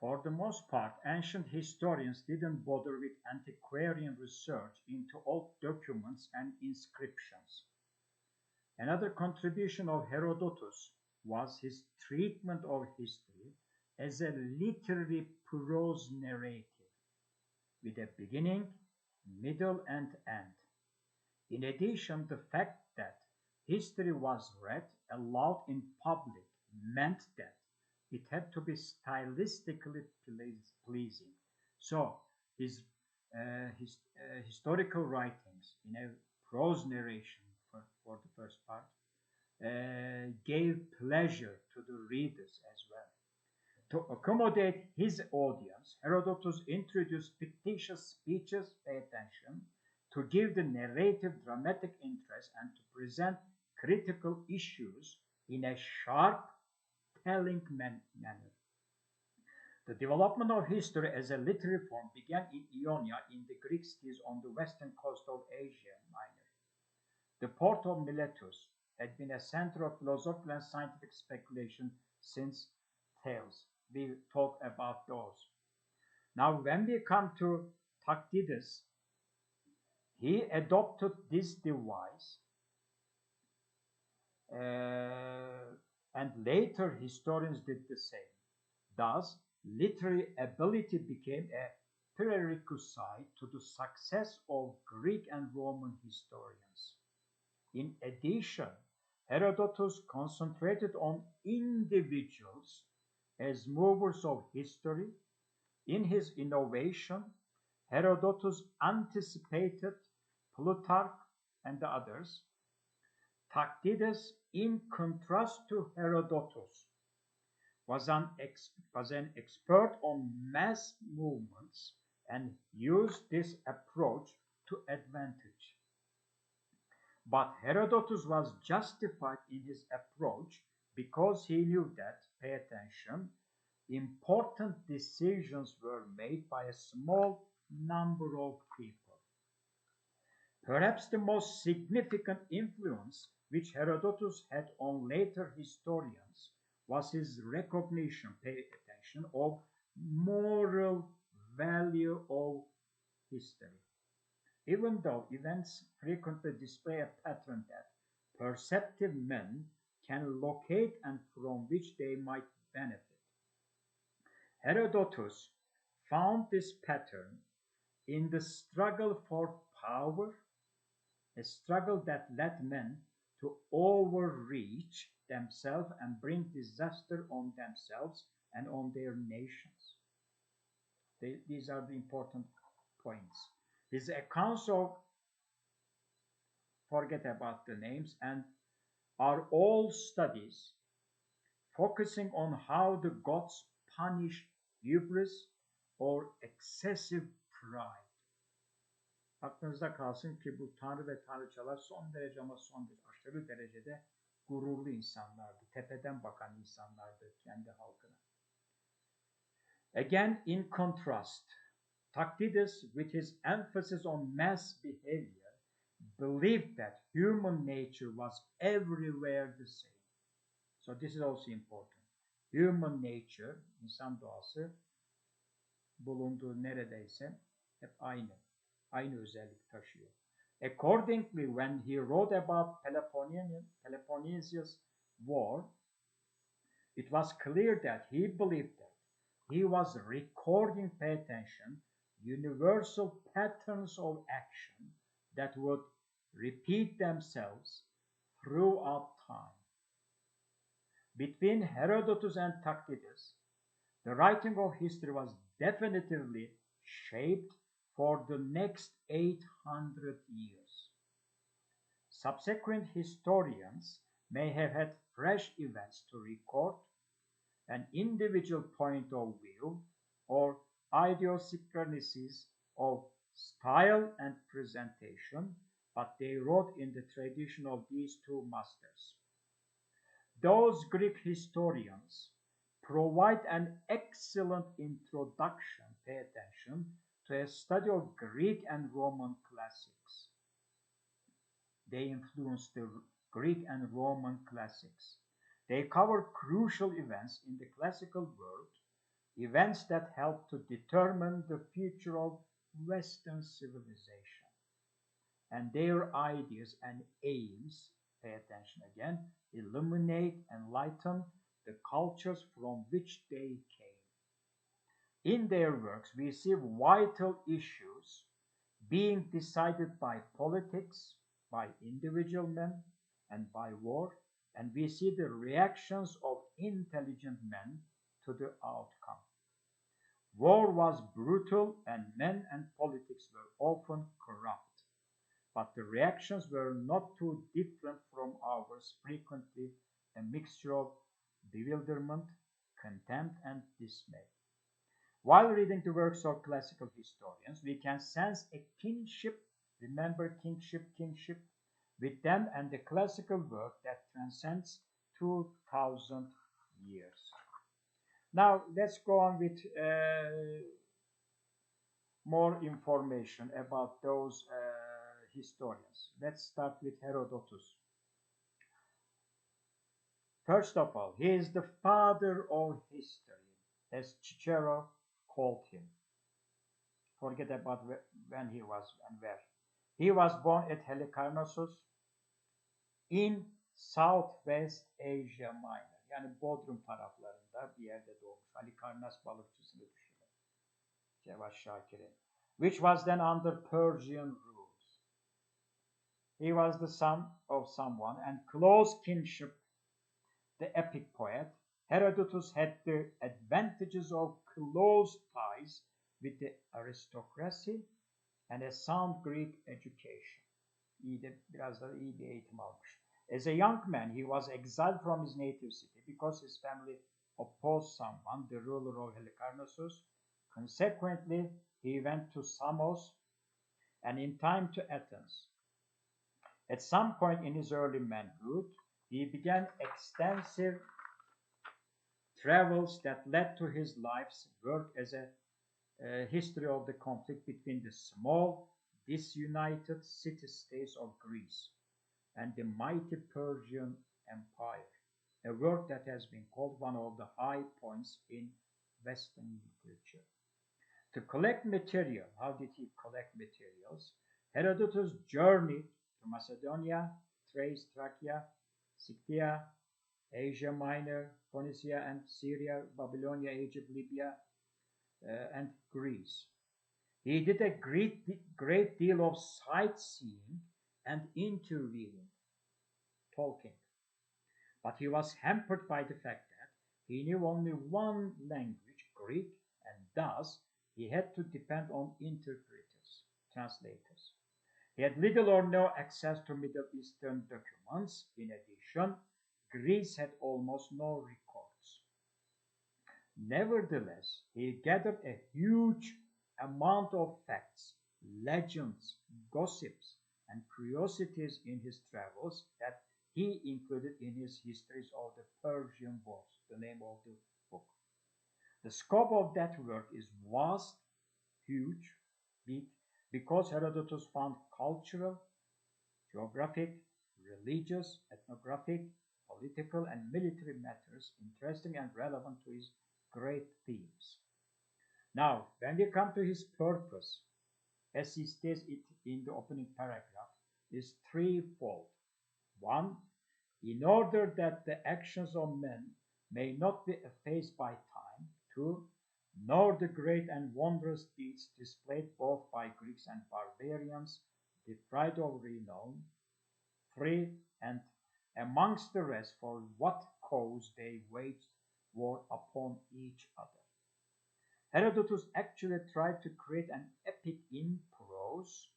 For the most part, ancient historians didn't bother with antiquarian research into old documents and inscriptions. Another contribution of Herodotus was his treatment of history as a literary prose narrative, with a beginning, middle, and end. In addition, the fact that history was read aloud in public meant that it had to be stylistically pleasing. So, his historical writings in a prose narration for the first part gave pleasure to the readers as well. To accommodate his audience, Herodotus introduced fictitious speeches, pay attention, to give the narrative dramatic interest and to present critical issues in a sharp, telling manner. The development of history as a literary form began in Ionia in the Greek cities on the western coast of Asia Minor. The port of Miletus had been a center of philosophical and scientific speculation since Thales. We'll talk about those. Now, when we come to Thucydides, he adopted this device, and later historians did the same. Thus, literary ability became a prerequisite to the success of Greek and Roman historians. In addition, Herodotus concentrated on individuals as movers of history. In his innovation, Herodotus anticipated Plutarch and the others. Thucydides, in contrast to Herodotus, was an expert on mass movements and used this approach to advantage. But Herodotus was justified in his approach because he knew that, pay attention, important decisions were made by a small number of people. Perhaps the most significant influence which Herodotus had on later historians was his recognition, pay attention, of moral value of history. Even though events frequently display a pattern that perceptive men can locate and from which they might benefit, Herodotus found this pattern in the struggle for power, a struggle that led men to overreach themselves and bring disaster on themselves and on their nations. These are the important points. His accounts of, forget about the names, and are all studies focusing on how the gods punish hubris or excessive pride. Aklınızda kalsın ki bu tanrı ve tanrıçalar son derece ama son derece aşırı derecede gururlu insanlardı. Tepeden bakan insanlardı kendi halkına. Again, in contrast, Thucydides, with his emphasis on mass behavior, believed that human nature was everywhere the same. So this is also important. Human nature, insan doğası, bulunduğu neredeyse hep aynı. Aynı özellik taşıyor. Accordingly, when he wrote about Peloponnesian War, it was clear that he believed that he was recording, pay attention, universal patterns of action that would repeat themselves throughout time. Between Herodotus and Thucydides, the writing of history was definitively shaped for the next 800 years. Subsequent historians may have had fresh events to record, an individual point of view, or idiosyncrasies of style and presentation, but they wrote in the tradition of these two masters. Those Greek historians provide an excellent introduction, pay attention, to a study of Greek and Roman classics. They influenced the Greek and Roman classics. They cover crucial events in the classical world events that helped to determine the future of Western civilization. And their ideas and aims, pay attention again, illuminate, enlighten the cultures from which they came. In their works, we see vital issues being decided by politics, by individual men, and by war, and we see the reactions of intelligent men to the outcome. War was brutal, and men and politics were often corrupt, but the reactions were not too different from ours, frequently a mixture of bewilderment, contempt, and dismay. While reading the works of classical historians, we can sense a kinship, remember kinship, with them and the classical work that transcends 2000 years. Now, let's go on with more information about those historians. Let's start with Herodotus. First of all, he is the father of history, as Cicero called him. Forget about when he was and where. He was born at Halikarnassus in Southwest Asia Minor. Yani Bodrum taraflarında bir yerde doğmuş. Halikarnas balıkçısını düşünün. Cevaş Şakir'in. Which was then under Persian rules. He was the son of someone and close kinship, the epic poet. Herodotus had the advantages of close ties with the aristocracy and a sound Greek education. Biraz da iyi bir eğitim almış. As a young man, he was exiled from his native city because his family opposed someone, the ruler of Halicarnassus. Consequently, he went to Samos and in time to Athens. At some point in his early manhood, he began extensive travels that led to his life's work as a history of the conflict between the small, disunited city-states of Greece and the mighty Persian Empire, a work that has been called one of the high points in Western literature. To collect material, how did he collect materials? Herodotus journeyed to Macedonia, Thrace, Thracia, Scythia, Asia Minor, Phoenicia and Syria, Babylonia, Egypt, Libya, and Greece. He did a great deal of sightseeing and interviewing, talking. But he was hampered by the fact that he knew only one language, Greek, and thus he had to depend on interpreters, translators. He had little or no access to Middle Eastern documents. In addition, Greece had almost no records. Nevertheless, he gathered a huge amount of facts, legends, gossips, and curiosities in his travels that he included in his histories of the Persian wars, the name of the book. The scope of that work is vast, huge, big, because Herodotus found cultural, geographic, religious, ethnographic, political, and military matters interesting and relevant to his great themes. Now, when we come to his purpose, as he states it in the opening paragraph, is threefold. One, in order that the actions of men may not be effaced by time. Two, nor the great and wondrous deeds displayed both by Greeks and barbarians, deprived of renown. Three, and amongst the rest, for what cause they waged war upon each other. Herodotus actually tried to create an epic in prose,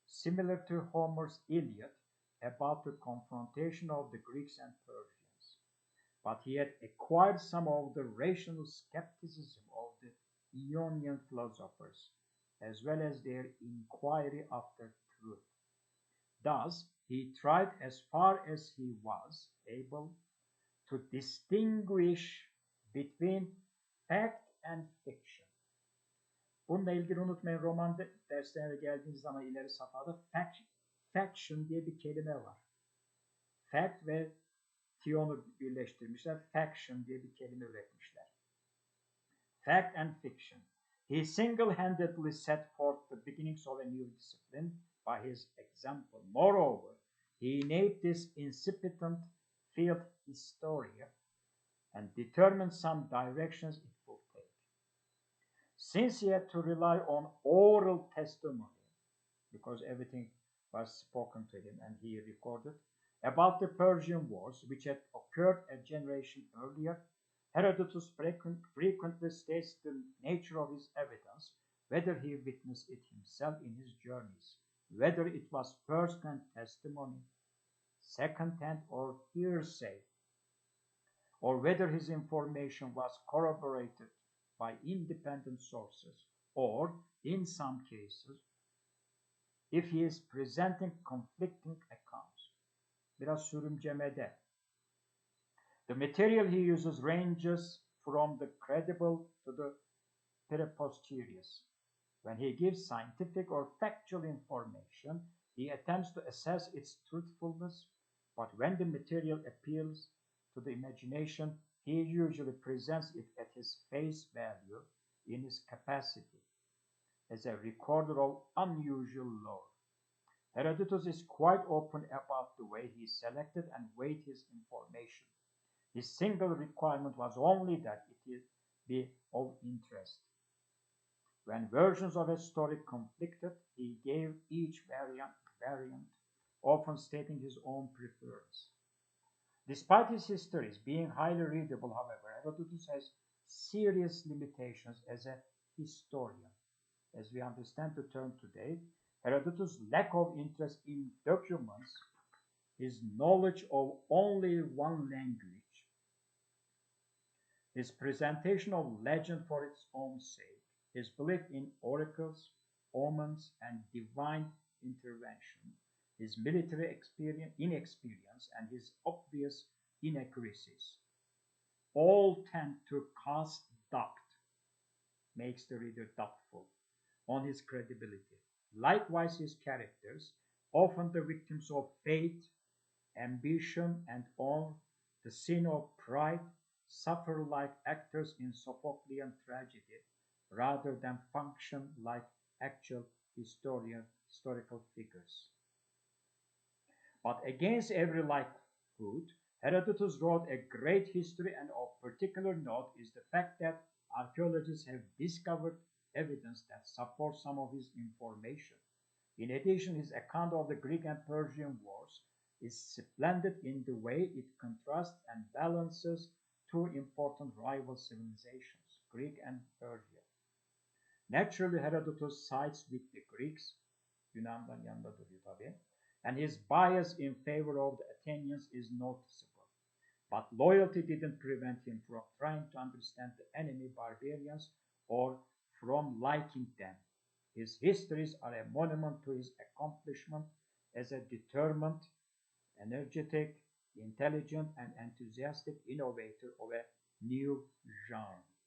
similar to Homer's Iliad, about the confrontation of the Greeks and Persians. But he had acquired some of the rational skepticism of the Ionian philosophers, as well as their inquiry after truth. Thus, he tried as far as he was able to distinguish between fact and fiction. Bununla ilgili unutmayın roman derslerine geldiğiniz zaman ileri safhada faction diye bir kelime var. Fact ve tion'u birleştirmişler. Faction diye bir kelime üretmişler. fact and fiction. He single-handedly set forth the beginnings of a new discipline by his example. Moreover, he named this incipient field Historia and determined some directions it will take. Since he had to rely on oral testimony, because everything was spoken to him and he recorded, about the Persian Wars, which had occurred a generation earlier, Herodotus frequently states the nature of his evidence, whether he witnessed it himself in his journeys, whether it was first-hand testimony, second-hand or hearsay, or whether his information was corroborated by independent sources, or, in some cases, if he is presenting conflicting accounts. Biraz sürümcemede. The material he uses ranges from the credible to the preposterous. When he gives scientific or factual information, he attempts to assess its truthfulness, but when the material appeals to the imagination, he usually presents it at his face value in his capacity as a recorder of unusual lore. Herodotus is quite open about the way he selected and weighed his information. His single requirement was only that it be of interest. When versions of a story conflicted, he gave each variant, often stating his own preference. Despite his histories being highly readable, however, Herodotus has serious limitations as a historian. As we understand the term today, Herodotus' lack of interest in documents, his knowledge of only one language, his presentation of legend for its own sake, his belief in oracles, omens, and divine intervention, his military inexperience, and his obvious inaccuracies all tend to cast doubt, makes the reader doubtful, on his credibility. Likewise, his characters, often the victims of fate, ambition, and on the sin of pride, suffer like actors in Sophoclean tragedy, rather than function like actual historical figures. But against every likelihood, Herodotus wrote a great history, and of particular note is the fact that archaeologists have discovered evidence that supports some of his information. In addition, his account of the Greek and Persian wars is splendid in the way it contrasts and balances two important rival civilizations, Greek and Persia. Naturally, Herodotus sides with the Greeks, Yunan'dan yanında duruyor tabii, and his bias in favor of the Athenians is noticeable. But loyalty didn't prevent him from trying to understand the enemy barbarians or from liking them. His histories are a monument to his accomplishment as a determined, energetic, intelligent, and enthusiastic innovator of a new genre.